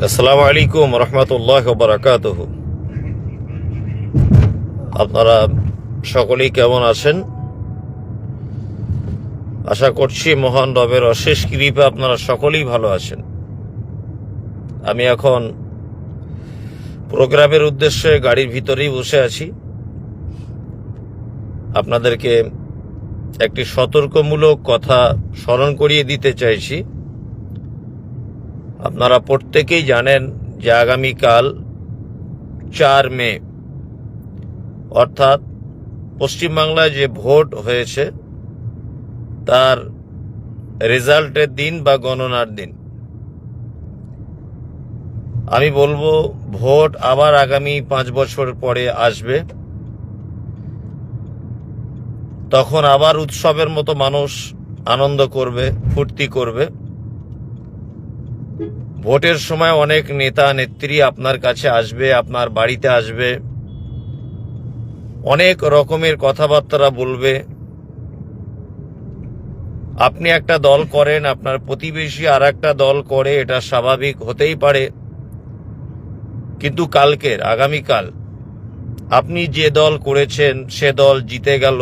আসসালামু আলাইকুম রহমতুল্লাহ বারাকাতুহু। আপনারা সকলেই কেমন আছেন? আশা করছি মহান রবের অশেষ কৃপা আপনারা সকলেই ভালো আছেন। আমি এখন প্রোগ্রামের উদ্দেশ্যে গাড়ির ভিতরেই বসে আছি। আপনাদেরকে একটি সতর্কমূলক কথা স্মরণ করিয়ে দিতে চাইছি। আপনারা প্রত্যেকেই জানেন যে আগামীকাল 4 মে অর্থাৎ পশ্চিমবাংলায় যে ভোট হয়েছে তার রেজাল্টের দিন বা গণনার দিন। আমি বলবো ভোট আবার আগামী 5 বছর পরে আসবে, তখন আবার উৎসবের মতো মানুষ আনন্দ করবে, ফুর্তি করবে। ভোটের সময় অনেক নেতা নেত্রী আপনার কাছে আসবে, আপনার বাড়িতে আসবে, অনেক রকমের কথাবার্তা বলবে। আপনি একটা দল করেন, আপনার প্রতিবেশী আর একটা দল করে, এটা স্বাভাবিক হতেই পারে। কিন্তু আগামীকাল আপনি যে দল করেছেন সে দল জিতে গেল,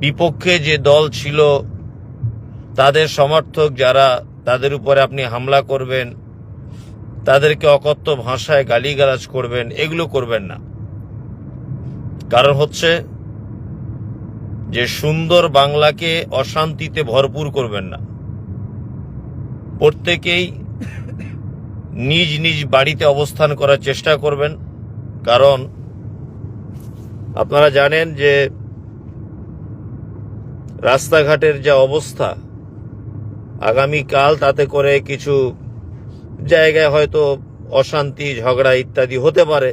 বিপক্ষে যে দল ছিল তাদের সমর্থক যারা, তাদের উপরে আপনি হামলা করবেন, তাদেরকে অকথ্য ভাষায় গালিগালাজ করবেন। এগুলো করবেন না। কারণ হচ্ছে যে সুন্দর বাংলাকে অশান্তিতে ভরপুর করবেন না। প্রত্যেকেই নিজ নিজ বাড়িতে অবস্থান করার চেষ্টা করবেন। কারণ আপনারা জানেন যে রাস্তাঘাটের যা অবস্থা আগামীকাল, তাতে করে কিছু জায়গায় হয়তো অশান্তি, ঝগড়া ইত্যাদি হতে পারে।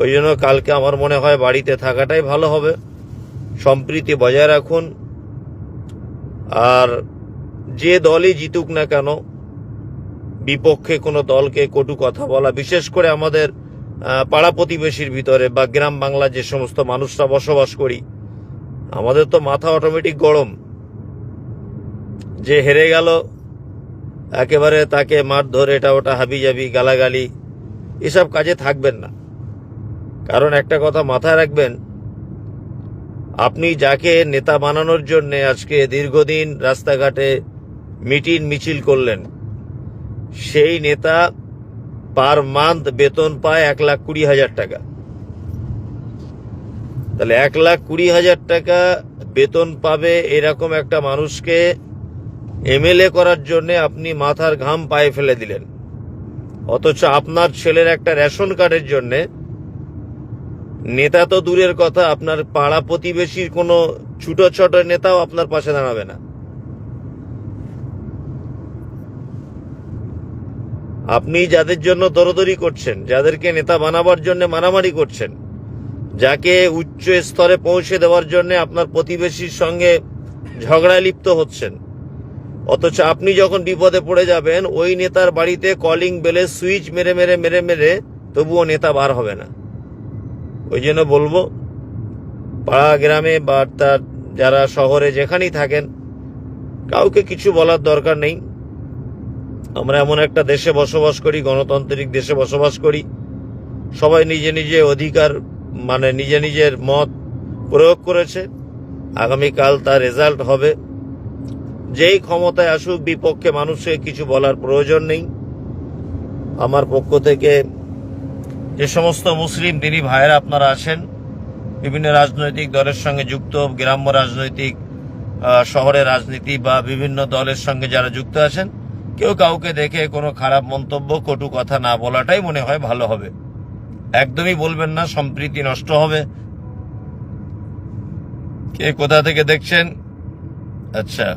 ওই জন্য কালকে আমার মনে হয় বাড়িতে থাকাটাই ভালো হবে। সম্প্রীতি বজায় রাখুন। আর যে দলই জিতুক না কেন, বিপক্ষে কোনো দলকে কটু কথা বলা, বিশেষ করে আমাদের পাড়া প্রতিবেশীর ভিতরে বা গ্রাম বাংলা যে সমস্ত মানুষরা বসবাস করি, আমাদের তো মাথা অটোমেটিক গরম। যে হেরে গেল একেবারে তাকে মারধর, এটা ওটা হাবিজাবি গালাগালি, এসব কাজে থাকবেন না। কারণ একটা কথা মাথায় রাখবেন, আপনি যাকে নেতা বানানোর জন্য আজকে দীর্ঘদিন রাস্তাঘাটে মিটিং মিছিল করলেন, সেই নেতা পার মান্থ বেতন পায় 1,20,000 টাকা। তাহলে 1,20,000 টাকা বেতন পাবে এরকম একটা মানুষকে এমএলএ করার জন্য আপনি মাথার ঘাম পায়ে ফেলে দিলেন। অথচ আপনার ছেলের একটা রেশন কার্ডের জন্য নেতা তো দূরের কথা, আপনার পাড়া প্রতিবেশীর কোনো ছোট ছোট নেতাও আপনার পাশে দাঁড়াবে না। আপনি যাদের জন্য দরদরি করছেন, যাদেরকে নেতা বানাবার জন্য মারামারি করছেন, যাকে উচ্চ স্তরে পৌঁছে দেওয়ার জন্য আপনার প্রতিবেশীর সঙ্গে ঝগড়ায় লিপ্ত হচ্ছেন, অথচ আপনি যখন বিপদে পড়ে যাবেন ওই নেতার বাড়িতে কলিং বেলে সুইচ মেরে মেরে মেরে মেরে তবুও নেতা বার হবে না। ওই জন্য বলবো, পাড়া গ্রামে বা তার যারা শহরে যেখানেই থাকেন, কাউকে কিছু বলার দরকার নেই। আমরা এমন একটা দেশে বসবাস করি, গণতান্ত্রিক দেশে বসবাস করি। সবাই নিজে নিজে অধিকার নিজে নিজের মত প্রয়োগ করেছে। আগামীকাল তার রেজাল্ট হবে। যেই ক্ষমতায় আসুক, বিপক্ষে মানুষকে কিছু বলার প্রয়োজন নেই। আমার পক্ষ থেকে যে সমস্ত মুসলিম দিনী ভাইয়েরা আপনারা আছেন, বিভিন্ন রাজনৈতিক দলের সঙ্গে যুক্ত, গ্রাম্য রাজনৈতিক, শহরের রাজনীতি বা বিভিন্ন দলের সঙ্গে যারা যুক্ত আছেন, কেউ কাউকে দেখে কোনো খারাপ মন্তব্য, কটু কথা না বলাটাই মনে হয় ভালো হবে। একদমই বলবেন না, সম্প্রীতি নষ্ট হবে। কে কোথা থেকে দেখছেন? আচ্ছা,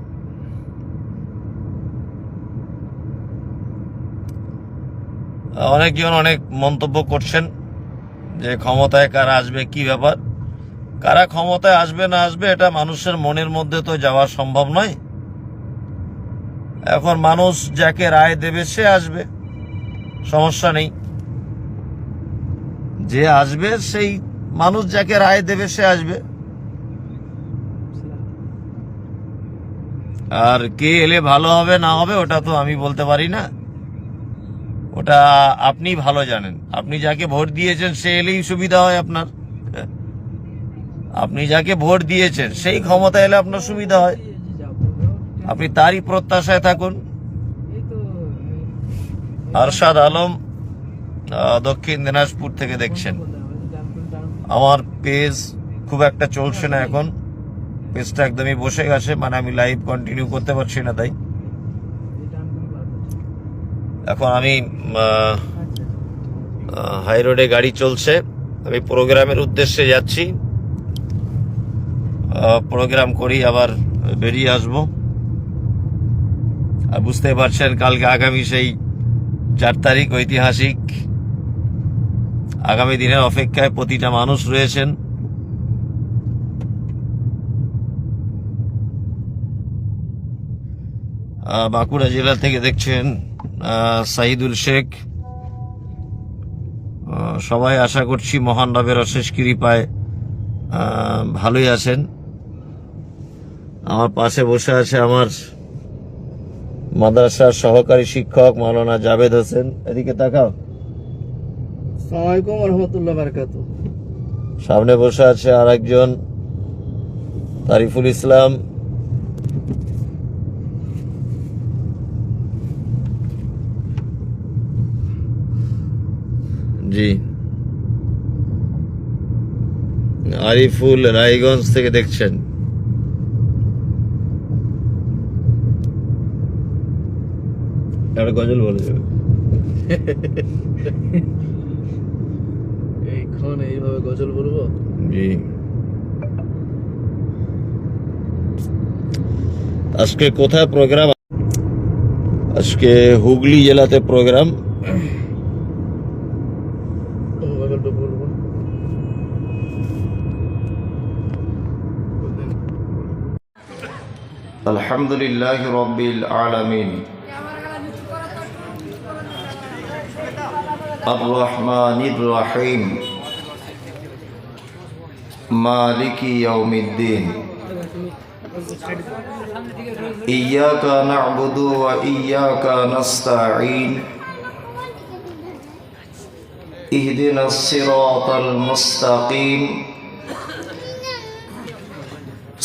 অনেকজন অনেক মন্তব্য করছেন যে ক্ষমতায় কারা আসবে, কি ব্যাপার। কারা ক্ষমতায় আসবে না আসবে এটা মানুষের মনের মধ্যে তো যাওয়া সম্ভব নয়। এখন মানুষ যাকে রায় দেবে সে আসবে, সমস্যা নেই। যে আসবে সেই মানুষ যাকে রায় দেবে সে আসবে। আর কে এলে ভালো হবে না হবে ওটা তো আমি বলতে পারি না, ওটা আপনি ভালো জানেন। আপনি যাকে ভোট দিয়েছেন সে এলেই সুবিধা হয় আপনার। আপনি যাকে ভোট দিয়েছেন সেই ক্ষমতা এলে আপনার সুবিধা হয়, আপনি তারই প্রত্যাশায় থাকুন। আরশাদ আলম, দক্ষিণ দিনাজপুর থেকে দেখছেন। আমার পেজ খুব একটা চলছে না এখন, পেজটা একদমই বসে গেছে, মানে আমি লাইভ কন্টিনিউ করতে পারছি না। তাই এখন আমি হাই রোডে গাড়ি চলছে, আমি প্রোগ্রামের উদ্দেশ্যে যাচ্ছি। প্রোগ্রাম করি আবার বেরিয়ে আসব। আর বুঝতে পারছেন কালকে আগামী সেই 4 তারিখ ঐতিহাসিক, আগামী দিনের অপেক্ষায় প্রতিটা মানুষ রয়েছেন। বাঁকুড়া জেলা থেকে দেখছেন সাইদুল শেখ। সবাই আশা করছি মহান রবের অশেষ কৃপায় ভালোই আছেন। আমার পাশে বসে আছে আমার মাদ্রাসার সহকারী শিক্ষক মাওলানা জাভেদ হোসেন। এদিকে তাকাও। আসসালামু আলাইকুম ওয়া রাহমাতুল্লাহি ওয়া বারাকাতুহু। সামনে বসে আছে আর একজন তারিফুল ইসলাম। জি, আরিফুল রায়গঞ্জ থেকে দেখছেন। একটা গজল বলে যাবে। এইখানে এইভাবে গজল বলবো? জি, আজকে কোথায় প্রোগ্রাম? আজকে হুগলি জেলাতে প্রোগ্রাম। গজলটা বলবো। আলহামদুলিল্লাহ রাব্বিল আলামিন, আর রহমানির রহিম, মালিকি ইয়াউমিদ্দিন, ইয়্যাকা না'বুদু ওয়া ইয়্যাকা নাস্তাঈন, ইহদিনাস সিরাতাল মুস্তাকিম,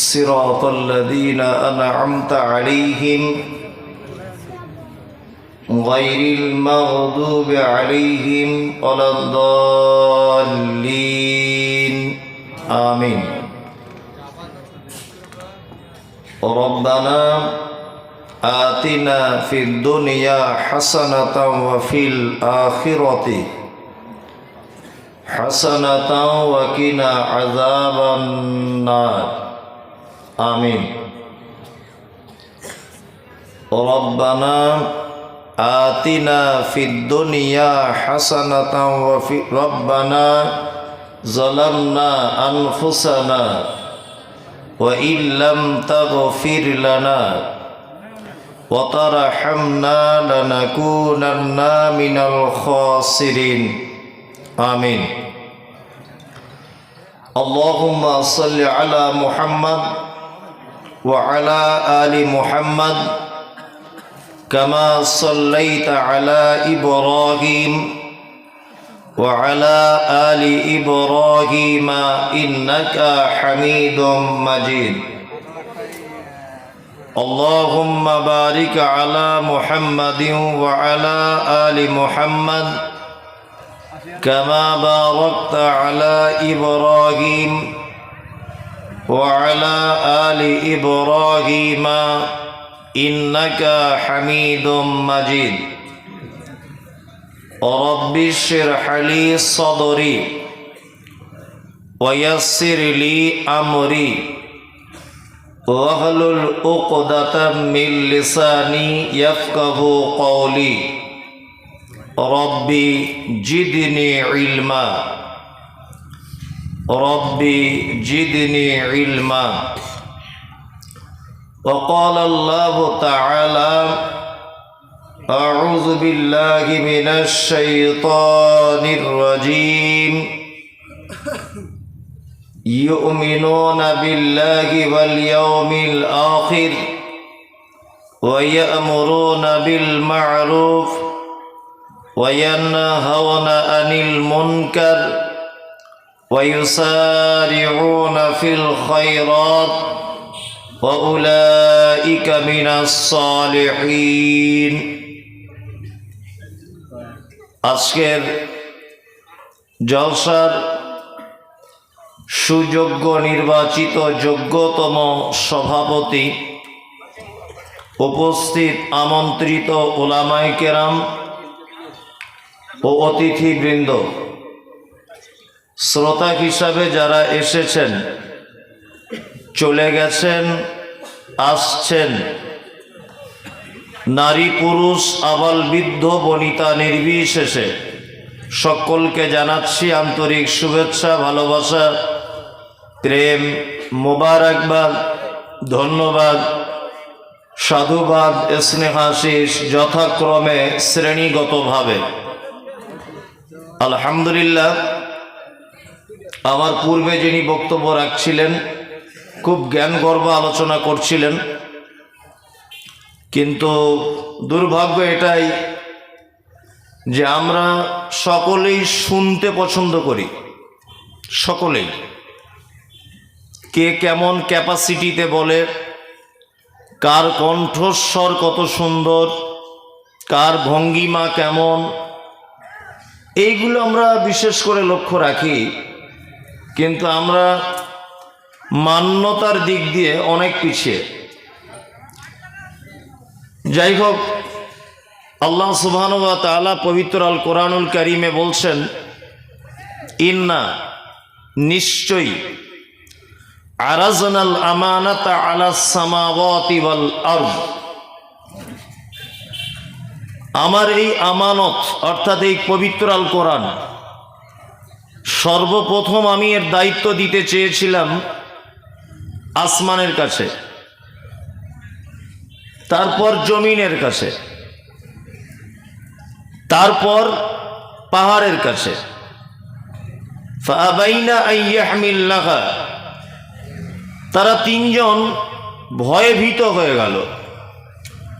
সিরাতাল লাযীনা আন'আমতা আলাইহিম গায়রিল মাগদুবি আলাইহিম ওয়ালাদ-দাল্লিন। আমিন। রব্বানা আতিনা ফিদ দুনিয়া হাসানাতাও ওয়া ফিল আখিরাতি হাসানাতাও ওয়া কিনা আযাবান নার। আমিন। রব্বানা আতিনা ফিদ দুনিয়া হাসানাতাও ওয়া ফি রব্বানা যালামনা আনফুসানা ওয়া ইল্লাম তাগফির লানা ওয়া তারহামনা লানাকুনান্না মিনাল খাসিরিন। আমিন। আল্লাহুম্মা সাল্লি আলা মুহাম্মাদ ওয়া আলা আলি মুহাম্মাদ কামা সাল্লাইতা আলা ইব্রাহিম ওয়া আলা আলি ইব্রাহিম ইন্নাকা হামিদুম মাজিদ। আল্লাহুম্মা বারিক আলা মুহাম্মাদিন ওয়া আলা আলি মুহাম্মাদ কামা বারাকতা আলা ইব্রাহিম ওয়া আলা আলি ইব্রাহিম ইন্নাকা হামিদুম মাজিদ। রব্বি ইশরাহ লি সাদরি ওয়া ইয়াসসির লি আমরি ওয়াহলুল উকদাতাম মিন লিসানি ইয়াফকাহু কওলি। রব্বি জিদনি ইলমা, রব্বি জিদনি ইলমা। وقال الله تعالى أعوذ بالله من الشيطان الرجيم يؤمنون بالله واليوم الآخر ويأمرون بالمعروف وينهون عن المنكر ويسارعون في الخيرات وأولئك من الصالحين আজকের জলসার সুযোগ্য নির্বাচিত যোগ্যতম সভাপতি, উপস্থিত আমন্ত্রিত উলামায়ে কেরাম ও অতিথিবৃন্দ, শ্রোতা হিসাবে যারা এসেছেন, চলে গেছেন, আসছেন, নারী পুরুষ আবাল বৃদ্ধ বনিতা নির্বিশেষে সকলকে জানাচ্ছি আন্তরিক শুভেচ্ছা, ভালোবাসা, প্রেম, মোবারকবাদ, ধন্যবাদ, সাধুবাদ, স্নেহাশিস যথাক্রমে শ্রেণীগতভাবে। আলহামদুলিল্লাহ, আমার পূর্বে যিনি বক্তব্য রাখছিলেন খুব জ্ঞানগর্ভ আলোচনা করছিলেন, কিন্তু দুর্ভাগ্য এটাই যে আমরা সকলেই শুনতে পছন্দ করি, সকলেই। কে কেমন ক্যাপাসিটিতে বলে, কার কণ্ঠস্বর কত সুন্দর, কার ভঙ্গিমা কেমন, এইগুলো আমরা বিশেষ করে লক্ষ্য রাখি, কিন্তু আমরা মান্যতার দিক দিয়ে অনেক পিছিয়ে। যাই হোক, আল্লাহ সুবহানাহু ওয়া তাআলা পবিত্র আল কোরআনুল কারীমে বলছেন, ইন্না নিশ্চয়ই আরাজনাল আমানাতা আলাস সামাওয়াতি ওয়াল আরদ, আমার এই আমানত অর্থাৎ এই পবিত্র আল কোরআন সর্বপ্রথম আমি এর দায়িত্ব দিতে চেয়েছিলাম আসমানের কাছে, তারপর জমিনের কাছে, তারপর পাহাড়ের কাছে। ফাআবাইনা আন ইয়াহমিলনাহা, তারা তিনজন ভয়ে ভীত হয়ে গেল।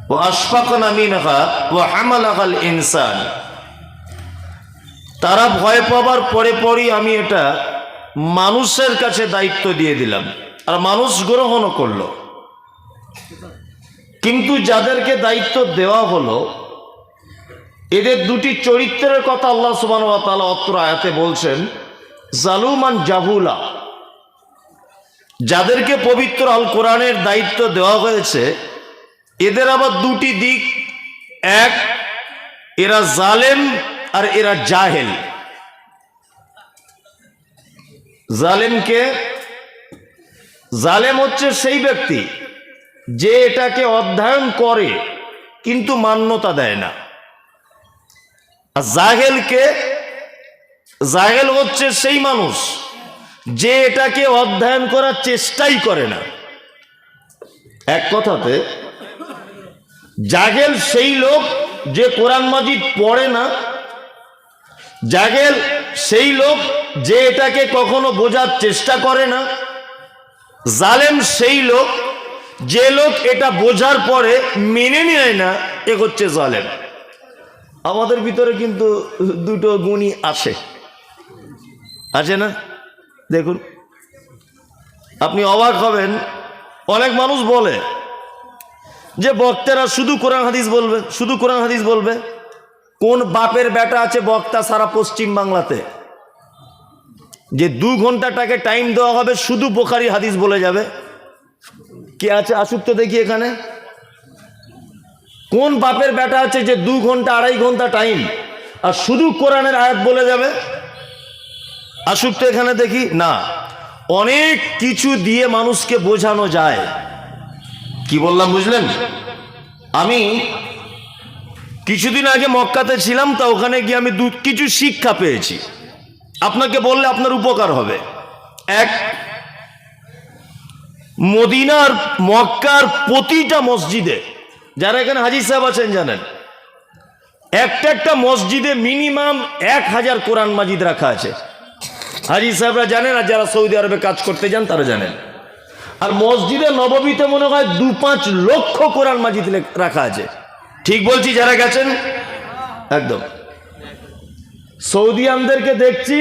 ওয়া আশফাকনা মিনহা ওয়া হামালাহাল ইনসান, তারা ভয় পাবার পরে পরই আমি এটা মানুষের কাছে দায়িত্ব দিয়ে দিলাম, আর মানুষ গ্রহণও করলো। কিন্তু যাদেরকে দায়িত্ব দেওয়া হলো, এদের দুটি চরিত্রের কথা আল্লাহ সুবহানাহু ওয়া তাআলা অত্র আয়াতে বলছেন, জালুমান জাহুলা। যাদেরকে পবিত্র আল কোরআনের দায়িত্ব দেওয়া হয়েছে, এদের আবার দুটি দিক। এক, এরা জালেম আর এরা জাহেল। জালেমকে, জালেম হচ্ছে সেই ব্যক্তি যে এটাকে অধ্যয়ন করে কিন্তু মান্যতা দেয় না। আর জাহেলকে, জাহেল হচ্ছে সেই মানুষ যে এটাকে অধ্যয়ন করার চেষ্টাই করে না। এক কথাতে জাহেল সেই লোক যে কোরআন মাজিদ পড়ে না, জাহেল সেই লোক যে এটাকে কখনো বোঝার চেষ্টা করে না, জালেম সেই লোক যে লোক এটা বোঝার পরে মেনে নেয় না, এ হচ্ছে জালেম। আমাদের ভিতরে কিন্তু দুটো গুণই আছে, আছে না? দেখুন, আপনি অবাক হবেন, অনেক মানুষ বলে যে বক্তারা শুধু কোরআন হাদিস বলবে, শুধু কোরআন হাদিস বলবে। কোন বাপের বেটা আছে বক্তা সারা পশ্চিম বাংলাতে যে 2 ঘন্টা তাকে টাইম দেওয়া হবে শুধু বুখারী হাদিস বলে যাবে? কে আছে? আসুক তো দেখি এখানে। কোন বাপের বেটা আছে যে 2 ঘন্টা 2.5 ঘন্টা টাইম আর শুধু কোরআনের আয়াত বলে যাবে? আসুক তো এখানে দেখি। না, অনেক কিছু দিয়ে মানুষকে বোঝানো যায়। কি বললাম বুঝলেন? আমি কিছুদিন আগে মক্কাতে ছিলাম, তা ওখানে গিয়ে আমি কিছু শিক্ষা পেয়েছি, আপনাকে বললে আপনার উপকার হবে। এক, মদিনার মক্কার প্রতিটা মসজিদে, যারা এখানে হাজী সাহেব আছেন জানেন, একটা একটা মসজিদে মিনিমাম 1000 কোরআন মাজিদ রাখা আছে। হাজী সাহেবরা জানেন, আর যারা সৌদি আরবে কাজ করতে যান তারা জানেন। আর মসজিদে নববীতে মনে হয় 2-5 লক্ষ কোরআন মাজিদ রাখা আছে। ঠিক বলছি যারা গেছেন? একদম। সৌদিয়ানদেরকে দেখছি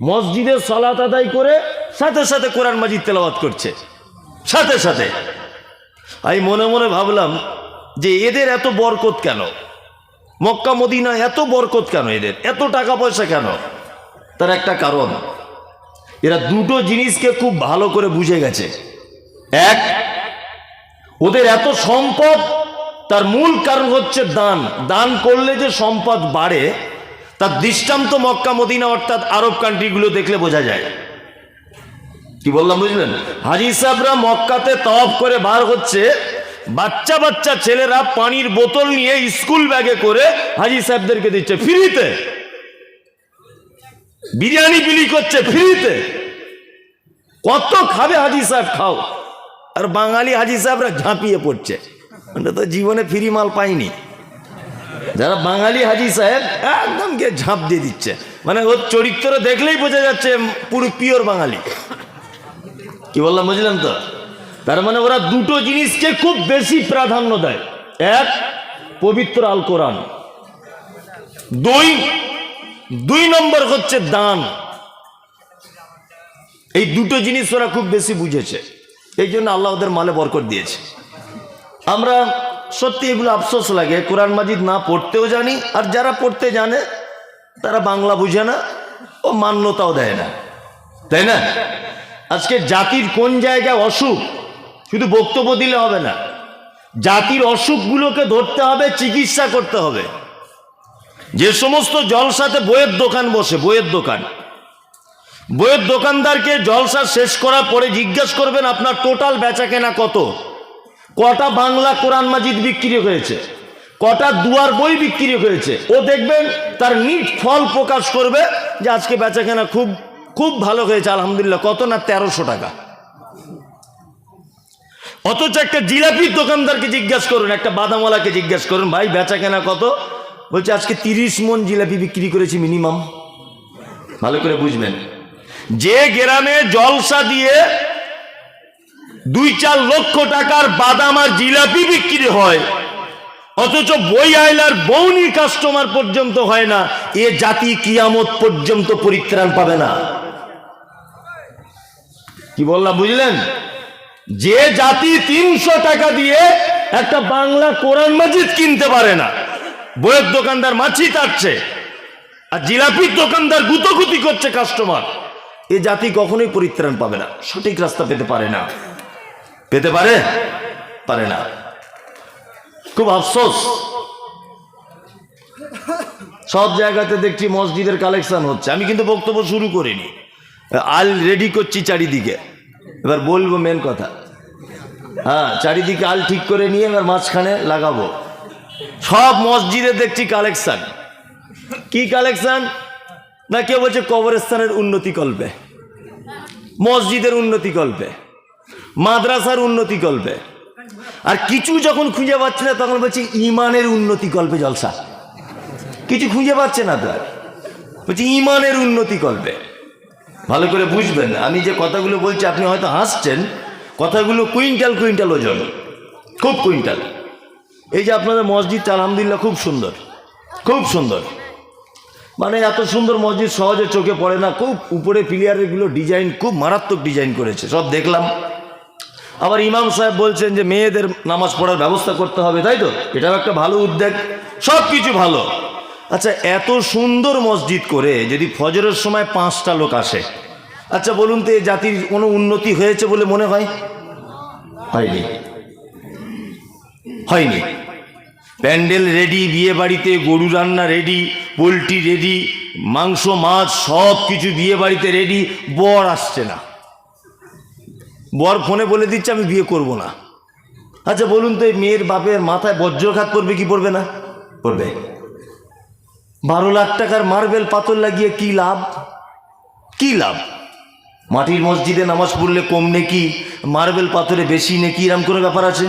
মসজিদে সালাত আদায় করে সাথে সাথে কোরআন মাজিদ তেলাওয়াত করছে, সাথে সাথে। আমি মনে মনে ভাবলাম যে এদের এত বরকত কেন, মক্কা মদিনা এত বরকত কেন, এদের এত টাকা পয়সা কেন? তার একটা কারণ, এরা দুটো জিনিসকে খুব ভালো করে বুঝে গেছে। এক, ওদের এত সম্পদ, তার মূল কারণ হচ্ছে দান। দান করলে যে সম্পদ বাড়ে তার দৃষ্টান্ত মক্কা মদিনা অর্থাৎ আরব কান্ট্রিগুলো দেখলে বোঝা যায়। কি বললাম বুঝলেন? হাজী সাহেবরা মক্কাতে তাওয়াফ করে বার হচ্ছে, বাচ্চা বাচ্চা ছেলেরা পানির বোতল নিয়ে স্কুল ব্যাগে করে হাজী সাহেবদেরকে দিচ্ছে ফ্রিতে। বিরিয়ানি বিলি করছে ফ্রিতে। কত খাবে হাজী সাহেব? খাও। আর বাঙালি হাজী সাহেবরা ঝাঁপিয়ে পড়ছে, মানে তো জীবনে ফ্রি মাল পাইনি। যারা বাঙালি হাজী সাহেব একদম গিয়ে ঝাঁপ দিয়ে দিচ্ছে, মানে ওর চরিত্র দেখলেই বোঝা যাচ্ছে পুরো পিওর বাঙালি। কি বললাম বুঝলেন তো? তার মানে ওরা দুটো জিনিসকে খুব বেশি প্রাধান্য দেয়। এক, পবিত্র আল কোরআন। দুই নম্বর হচ্ছে দান। এই দুটো জিনিস ওরা খুব বেশি বুঝেছে, এই জন্য আল্লাহ ওদের মালে বরকত দিয়েছে। আমরা সত্যি এগুলো আফসোস লাগে, কোরআন মাজিদ না পড়তেও জানি, আর যারা পড়তে জানে তারা বাংলা বুঝে না ও মান্যতাও দেয় না, তাই না? আজকে জাতির কোন জায়গায় অসুখ শুধু বক্তব্য দিলে হবে না, জাতির অসুখগুলোকে ধরতে হবে, চিকিৎসা করতে হবে। যে সমস্ত জলসাতে বইয়ের দোকান বসে, বইয়ের দোকানদারকে জলসা শেষ করার পরে জিজ্ঞাসা করবেন আপনার টোটাল বেচা কেনা কত, কটা বাংলা কোরআন মাজিদ বিক্রি হয়েছে, কটা দুয়ার বই বিক্রি হয়েছে। ও দেখবেন তার নিট ফল প্রকাশ করবে যে আজকে বেচা কেনা খুব খুব ভালো হয়েছে আলহামদুলিল্লাহ। কত না? 1300 টাকা। অথচ একটা জিলাপির দোকানদারকে জিজ্ঞাসা করুন, একটা বাদামওয়ালাকে জিজ্ঞাসা করুন ভাই বেচা কেনা কত, বলছে আজকে 30 মণ জিলাপি বিক্রি করেছি মিনিমাম। ভালো করে বুঝবেন, যে গ্রামে জলসা দিয়ে 2-4 লক্ষ টাকার বাদাম আর জিলাপি বিক্রি হয়, অথচ বই আইলার বৌনি কাস্টমার পর্যন্ত হয় না, এ জাতি কিয়ামত পর্যন্ত পরিত্রাণ পাবে না। কি বললাম বুঝলেন? যে জাতি 300 টাকা দিয়ে একটা বাংলা কোরআন মাজিদ কিনতে পারে না, বইয়ের দোকানদার মাছি কাটছে আর জিলাপির দোকানদার গুতোগুতি করছে কাস্টমার, এ জাতি কখনোই পরিত্রাণ পাবে না, সঠিক রাস্তা পেতে পারে না। পেতে পারে না। খুব আফসোস, সব জায়গাতে দেখছি মসজিদের কালেকশন হচ্ছে। আমি কিন্তু বক্তব্য শুরু করিনি, আল রেডি করছি চারিদিকে। এবার বলবো মেন কথা, হ্যাঁ, চারিদিকে আল ঠিক করে নিয়ে এবার মাঝখানে লাগাবো। সব মসজিদে দেখছি কালেকশন। কি কালেকশন? না কেউ বলছে কবরস্থানের উন্নতি কল্পে, মসজিদের উন্নতি কল্পে, মাদ্রাসার উন্নতি কল্পে, আর কিছু যখন খুঁজে পাচ্ছে না তখন বলছে ইমানের উন্নতি কল্পে জলসা। কিছু খুঁজে পাচ্ছে না তো, বলছে ইমানের উন্নতি কল্পে। ভালো করে বুঝবেন, আমি যে কথাগুলো বলছি আপনি হয়তো হাসছেন, কথাগুলো কুইন্টাল কুইন্টাল ওজন, খুব কুইন্টাল। এই যে আপনাদের মসজিদটা আলহামদুলিল্লাহ খুব সুন্দর, খুব সুন্দর, মানে এত সুন্দর মসজিদ সহজে চোখে পড়ে না। খুব উপরে পিলিয়ারগুলো ডিজাইন খুব মারাত্মক ডিজাইন করেছে, সব দেখলাম। আবার ইমাম সাহেব বলছেন যে মেয়েদের নামাজ পড়ার ব্যবস্থা করতে হবে, তাই তো? এটাও একটা ভালো উদ্যোগ, সব কিছু ভালো। আচ্ছা, এত সুন্দর মসজিদ করে যদি ফজরের সময় 5টা লোক আসে, আচ্ছা বলুন তো এই জাতির কোনো উন্নতি হয়েছে বলে মনে হয়? হয়নি। প্যান্ডেল রেডি, বিয়ে বাড়িতে গরু রান্না রেডি, পোলট্রি রেডি, মাংস মাছ সব কিছু বিয়ে বাড়িতে রেডি, বর আসছে না। বর ফোনে বলে দিচ্ছে আমি বিয়ে করব না। আচ্ছা বলুন তো এই মেয়ের বাপের মাথায় বজ্রঘাত পড়বে কি পড়বে না? পড়বে। 12 লাখ টাকার মার্বেল পাথর লাগিয়ে কি লাভ? কি লাভ? মাটির মসজিদে নামাজ পড়লে কম নেকি, মার্বেল পাথরে বেশি নেকি, এরকম কোনো ব্যাপার আছে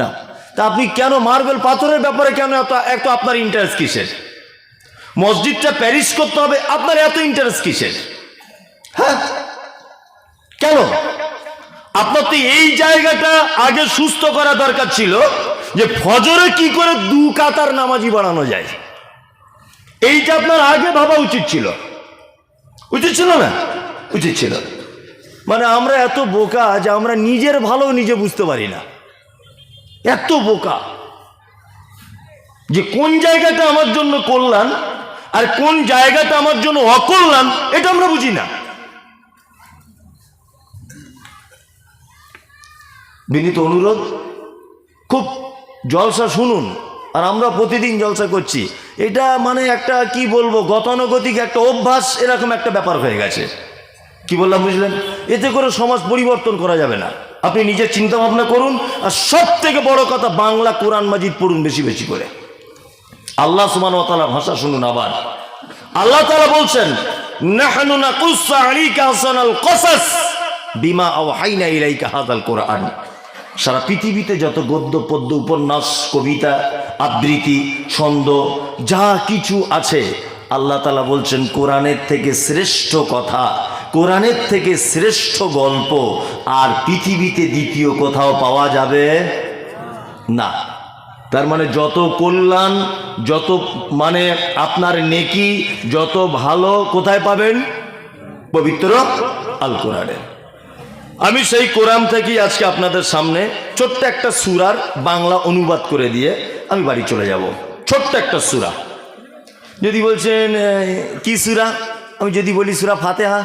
না। তা আপনি কেন মার্বেল পাথরের ব্যাপারে কেন এত আপনার ইন্টারেস্ট কিসের? মসজিদটা প্যারিস করতে হবে, আপনার এত ইন্টারেস্ট কিসের? হ্যাঁ, কেন? আপনার তো এই জায়গাটা আগে সুস্থ করা দরকার ছিল, যে ফজরে কি করে 2 কাতার নামাজি বানানো যায়, এইটা আপনার আগে ভাবা উচিত ছিল। উচিত ছিল না? উচিত ছিল। মানে আমরা এত বোকা যে আমরা নিজের ভালো নিজে বুঝতে পারি না। এত বোকা যে কোন জায়গাটা আমার জন্য কল্যাণ আর কোন জায়গাটা আমার জন্য অকল্যাণ, এটা আমরা বুঝি না। বিনীত অনুরোধ, খুব জলসা শুনুন। আর আমরা প্রতিদিন জলসা করছি, এটা মানে একটা কি বলবো, গতানুগতিক একটা অভ্যাস, এরকম একটা ব্যাপার হয়ে গেছে। কি বললাম বুঝলেন? এতে করে সমাজ পরিবর্তন করা যাবে না। আপনি নিজের চিন্তা ভাবনা করুন, আর সব থেকে বড় কথা, বাংলা কোরআন মাজিদ পড়ুন বেশি বেশি করে। আল্লাহ সুবহানাহু ওয়া তাআলার ভাষা শুনুন। আবার আল্লাহ তাআলা বলছেন, নাহনু নাকুসসু আলাইকা আহসানাল কসাস বিমা আওহাইনা ইলাইকা হাযাল কোরআন। সারা পৃথিবীতে যত গদ্য পদ্য, উপন্যাস, কবিতা, আবৃত্তি, ছন্দ যা কিছু আছে, আল্লাহ তাআলা বলছেন কোরআনের থেকে শ্রেষ্ঠ কথা, কোরআনের থেকে শ্রেষ্ঠ গল্প আর পৃথিবীতে দ্বিতীয় কোথাও পাওয়া যাবে না। তার মানে যত কল্যাণ, যত মানে আপনার নেকি, যত ভালো কোথায় পাবেন? পবিত্র আল কোরআনে। আমি সেই কোরআন থেকেই আজকে আপনাদের সামনে ছোট্ট একটা সূরার বাংলা অনুবাদ করে দিয়ে আমি বাড়ি চলে যাব। ছোট্ট একটা সূরা। যদি বলছেন কি সূরা, আমি যদি বলি সূরা ফাতিহা,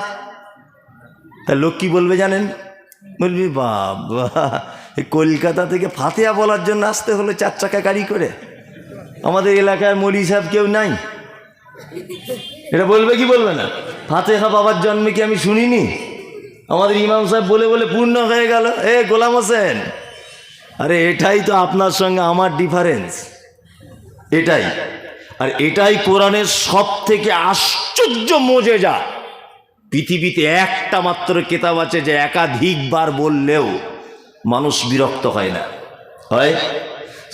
তা লোক কি বলবে জানেন? বলবি বাবা, কলকাতা থেকে ফাতিহা বলার জন্য আসতে হলো 4 চাকা গাড়ি করে, আমাদের এলাকায় মৌলী সাহেব কেউ নাই। এটা বলবে কি বলবে না? ফাতিহা বাবার জন্মে কি আমি শুনিনি? আমাদের ইমাম সাহেব বলে বলে পূর্ণ হয়ে গেল। গোলাম হোসেন, আরে এটাই তো আপনার সঙ্গে আমার ডিফারেন্স, এটাই। আর এটাই কোরআনের সব থেকে আশ্চর্য মজেজা। পৃথিবীতে একটা মাত্র কিতাব আছে যে একাধিকবার বললেও মানুষ বিরক্ত হয় না। হয়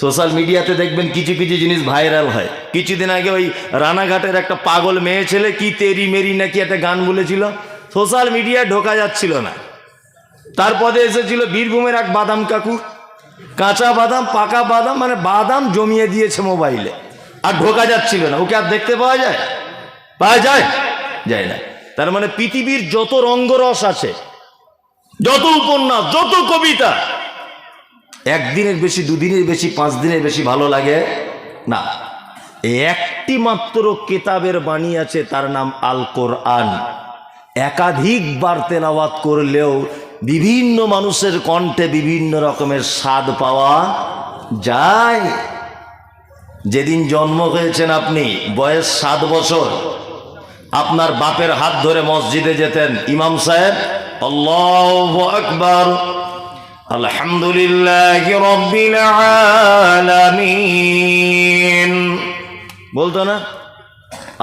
সোশ্যাল মিডিয়াতে দেখবেন কিছু কিছু জিনিস ভাইরাল হয়। কিছুদিন আগে ওই রানাঘাটের একটা পাগল মেয়ে ছেলে কি তেরি মেরি নাকি একটা গান বলেছিল, সোশ্যাল মিডিয়ায় ঢোকা যাচ্ছিল না। তারপরে এসেছিল বীরভূমের এক বাদাম কাকু, কাঁচা বাদাম, পাকা বাদাম, মানে বাদাম জমিয়ে দিয়েছে মোবাইলে, আর ঢোকা যাচ্ছিল না। ওকে আর দেখতে পাওয়া যায়? পাওয়া যায়? যায় না। তার মানে পৃথিবীর যত রঙ্গরস আছে, যত উপন্যাস, যত কবিতা, একদিনের বেশি, 2 দিনের বেশি, 5 দিনের বেশি ভালো লাগে না। একটি মাত্র কিতাবের বাণী আছে, তার নাম আল কোরআন। একাধিকবার তেলাওয়াত করলেও বিভিন্ন মানুষের কণ্ঠে বিভিন্ন রকমের স্বাদ পাওয়া যায়। যেদিন জন্ম হয়েছেন আপনি, বয়স 7 বছর, আপনার বাপের হাত ধরে মসজিদে যেতেন, ইমাম সাহেব আল্লাহু আকবার, আলহামদুলিল্লাহি রাব্বিল আলামিন বলতো না?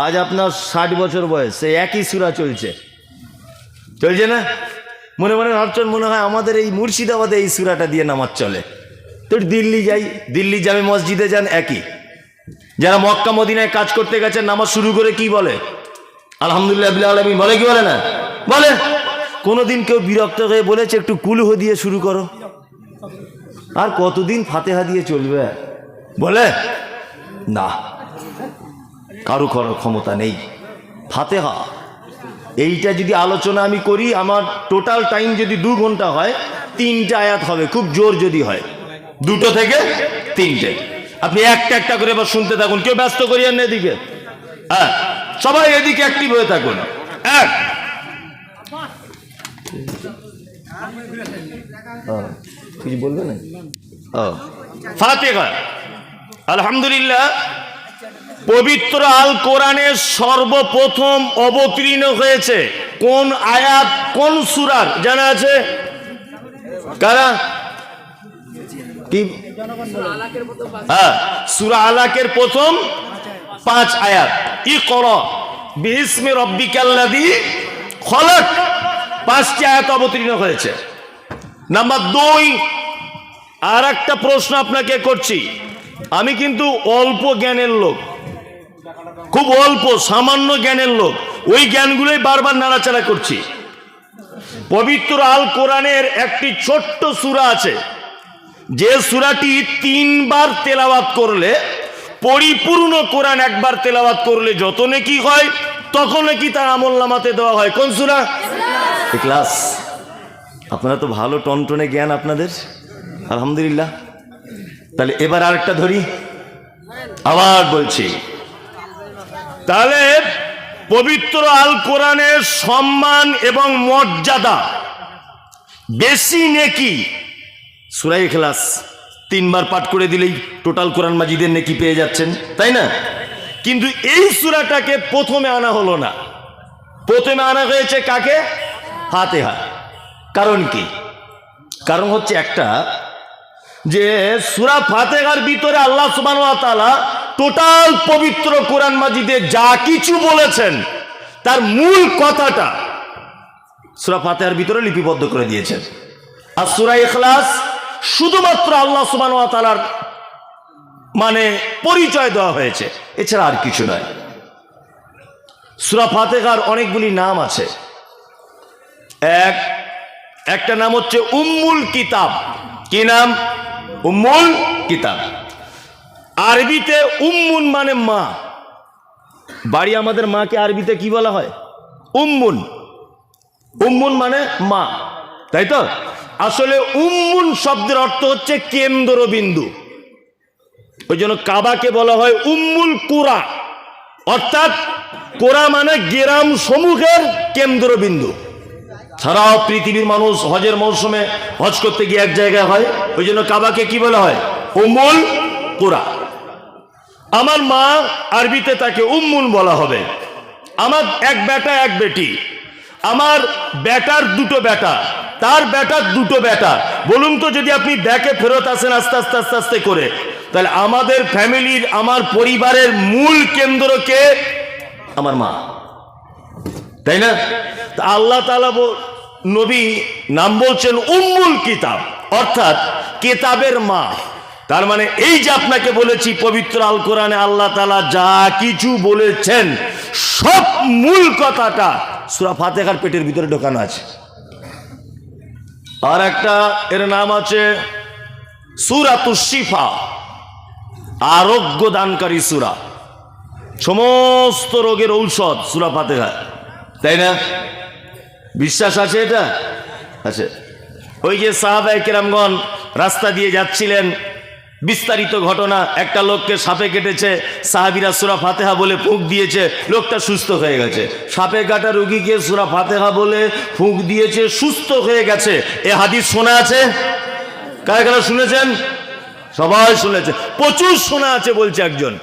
আজ আপনার 60 বছর বয়স, সেই একই সূরা চলছে না? মনে মনে ভাবছেন মনে হয় আমাদের এই মুর্শিদাবাদে এই সূরাটা দিয়ে নামাজ চলে। তো দিল্লি যাই, দিল্লি জামে মসজিদে যান, একই। যারা মক্কা মদিনায় কাজ করতে গেছেন, নামাজ শুরু করে কি বলে? আলহামদুলিল্লাহ রাব্বিল আলামিন বলে কি বলে না? বলে। কোনোদিন কেউ বিরক্ত হয়ে বলেছে একটু কুলহ দিয়ে শুরু করো? আর কতদিন ফাতিহা দিয়ে চলবে? বলে না, কারো করার ক্ষমতা নেই। ফাতিহা এইটা যদি আলোচনা আমি করি, আমার টোটাল টাইম যদি 2 ঘন্টা হয়, 3টে আয়াত হবে, খুব জোর যদি হয় 2 থেকে 3টে। আপনি একটা একটা করে এবার শুনতে থাকুন, কেউ ব্যস্ত করিয়েন না এদিকে। হ্যাঁ, সবাই এদিকে অ্যাক্টিভ হয়ে থাকুন। কিছু বলবে না? ফাতিহা আলহামদুলিল্লাহ পবিত্র আল কোরআনে সর্বপ্রথম অবতীর্ণ হয়েছে কোন আয়াত, কোন সূরার জানা আছে? কারা? কি? হ্যাঁ, সূরা আলাকের প্রথম 5 আয়াত। ইকরা বিইসমি রাব্বিকাল্লাযী খলাক, 5টি আয়াত অবতীর্ণ হয়েছে। নাম্বার 2, আর একটা প্রশ্ন আপনাকে করছি। আমি কিন্তু অল্প জ্ঞানের লোক, খুব অল্প সামান্য জ্ঞানের লোক, ওই জ্ঞানগুলোই বারবার নাড়াচাড়া করছি। পবিত্র আল কোরআনের একটি ছোট্ট সূরা আছে, যে সূরাটি 3 বার তেলাওয়াত করলে, পরিপূর্ণ কোরআন একবার তেলাওয়াত করলে যত নেকি হয় তখন নাকি তার আমলনামাতে দেওয়া হয়। কোন সূরা? ইখলাস। আপনারা তো ভালো টনটনে জ্ঞান আপনাদের, আলহামদুলিল্লাহ। তাহলে এবার আরেকটা ধরি, আবার বলছি। তাহলে পবিত্র আল কোরআনের সম্মান এবং মর্যাদা বেশি নেকি সূরা ইখলাস 3 বার পাঠ করে দিলেই টোটাল কোরআন মাজিদের নেকি পেয়ে যাচ্ছেন, তাই না? কিন্তু এই সূরাটাকে প্রথমে আনা হলো না, প্রথমে আনা হয়েছে কাকে? ফাতিহা। কারণ কি? কারণ হচ্ছে একটা, যে সূরা ফাতিহার ভিতরে আল্লাহ সুবহানাহু ওয়া তাআলা টোটাল পবিত্র কোরআন মাজিদে যা কিছু বলেছেন তার মূল কথাটা সূরা ফাতিহার ভিতরে লিপিবদ্ধ করে দিয়েছেন। আর সূরা ইখলাস শুধুমাত্র আল্লাহ সুবহানাহু ওয়া তাআলার মানে পরিচয় দেওয়া হয়েছে, এছাড়া আর কিছু নয়। সূরা ফাতিহার অনেকগুলি নাম আছে। একটা নাম হচ্ছে উম্মুল কিতাব। কি নাম? উম্মুল কিতাব। আরবিতে উম্মুন মানে মা। বাড়ি আমাদের মাকে আরবিতে কি বলা হয়? উম্মুন। উম্মুন মানে মা, তাই তো? আসলে উম্মুন শব্দের অর্থ হচ্ছে কেন্দ্রবিন্দু। ওই জন্য কাবাকে বলা হয় উম্মুল কুরা, অর্থাৎ কোরা মানে গ্রাম সমূহের কেন্দ্রবিন্দু। সারা পৃথিবীর মানুষ হজের মৌসুমে হজ করতে গিয়ে এক জায়গায় হয়, ওই জন্য কাবাকে কি বলা হয়? উম্মুল কুরা। আমার মা আরবিতে তাকে উম্মুন বলা হবে। আমার এক বেটা এক বেটি, আমার বেটার 2টো বেটা, তার বেটার 2টো বেটা। বলুন তো, যদি আপনি ব্যাকে ফেরত আসেন আস্তে আস্তে আস্তে আস্তে করে, তাহলে আমাদের ফ্যামিলির, আমার পরিবারের মূল কেন্দ্র কে? আমার মা, তাই না? আল্লাহ তাআলা নবী নাম বলছেন উম্মুল কিতাব, অর্থাৎ কিতাবের মা। তার মানে এই যে আপনাকে বলেছি, পবিত্র আল কোরআনে আল্লাহ তাআলা যা কিছু বলেছেন সব মূল কথাটা সূরা ফাতিহার পেটের ভিতরে ঢোকানো আছে। আর একটা এর নাম আছে সূরাতুশ শিফা, আরোগ্য দানকারী সূরা। সমস্ত রোগের ঔষধ সূরা ফাতিহা, তাই না? বিশ্বাস আছে এটা? আছে। ওই যে সাহাবায়ে কেরামগণ রাস্তা দিয়ে যাচ্ছিলেন, বিস্তারিত ঘটনা, একটা লোককে সাপে কেটেছে, সাহাবীরা সূরা ফাতিহা বলে ফুঁক দিয়েছে, লোকটা সুস্থ হয়ে গেছে। সাপে কাটা রোগীকে সূরা ফাতিহা বলে ফুঁক দিয়েছে, সুস্থ হয়ে গেছে। এ হাদিস শোনা আছে? কারা কারা শুনেছেন? সবাই শুনেছে, প্রচুর শোনা আছে বলছে একজন।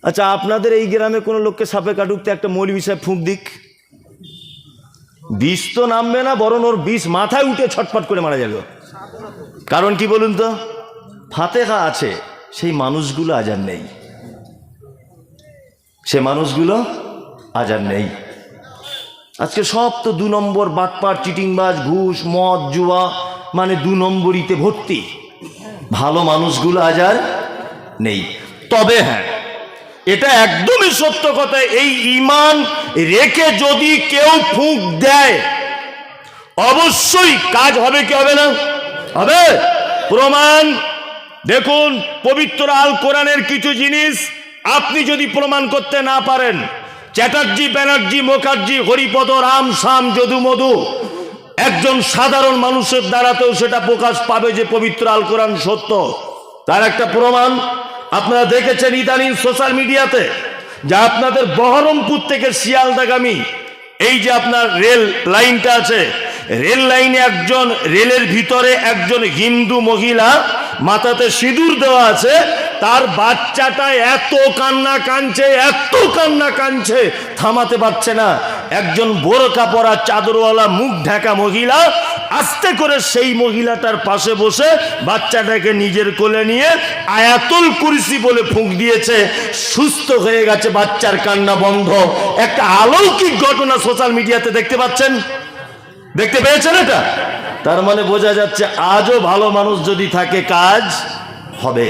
আচ্ছা, আপনাদের এই গ্রামে কোনো লোককে সাপে কাটুক তো একটা মৌলভী সাহেব ফুঁক দিক, বিষ তো নামবে না, বরং ওর বিষ মাথায় উঠে ছটফট করে মারা যাবে। কারণ কি বলুন তো? ফাতিহা আছে, সেই মানুষগুলো আজ আর নেই, সে মানুষগুলো আজ আর নেই। আজকে সব তো 2 নম্বর, বাটপার, চিটিংবাজ, ঘুষ, মদ, জুয়া, মানে 2 নম্বরিতে ভর্তি। ভালো মানুষগুলো আজ আর নেই। তবে হ্যাঁ, এটা একদমই সত্য কথা, এই ঈমান রেখে যদি কেউ ফুঁক দেয় অবশ্যই কাজ হবে কি হবে না? হবে। প্রমাণ দেখুন, পবিত্র আল কোরআনের কিছু জিনিস আপনি যদি প্রমাণ করতে না পারেন, চ্যাটার্জি, ব্যানার্জি, মুখার্জি, হরিপদ, রাম, শাম, যদু, মধু, একজন সাধারণ মানুষের দ্বারাতেও সেটা প্রকাশ পাবে যে পবিত্র আল কোরআন সত্য। তার একটা প্রমাণ আপনারা দেখেছেন ইদানিং সোশ্যাল মিডিয়াতে, যা আপনাদের বহরমপুর থেকে শিয়ালদাগামী এই যে আপনার রেল লাইনটা আছে, রেল লাইনে একজন, রেলের ভিতরে একজন হিন্দু মহিলা, মাথাতে সিঁদুর দেওয়া আছে, তার বাচ্চাটা এত কান্না কাঁদছে, এত কান্না কাঁদছে, থামাতে পারছে না। একজন বোরকা পরা, চাদরওয়ালা, মুখ ঢাকা মহিলা আস্তে করে সেই মহিলাটার পাশে বসে বাচ্চাটাকে নিজের কোলে নিয়ে আয়াতুল কুরসি বলে ফুঁক দিয়েছে, সুস্থ হয়ে গেছে, বাচ্চার কান্না বন্ধ। একটা অলৌকিক ঘটনা সোশ্যাল মিডিয়াতে দেখতে পাচ্ছেন, দেখতে পেয়েছেন এটা? তার মানে বোঝা যাচ্ছে আজও ভালো মানুষ যদি থাকে কাজ হবে।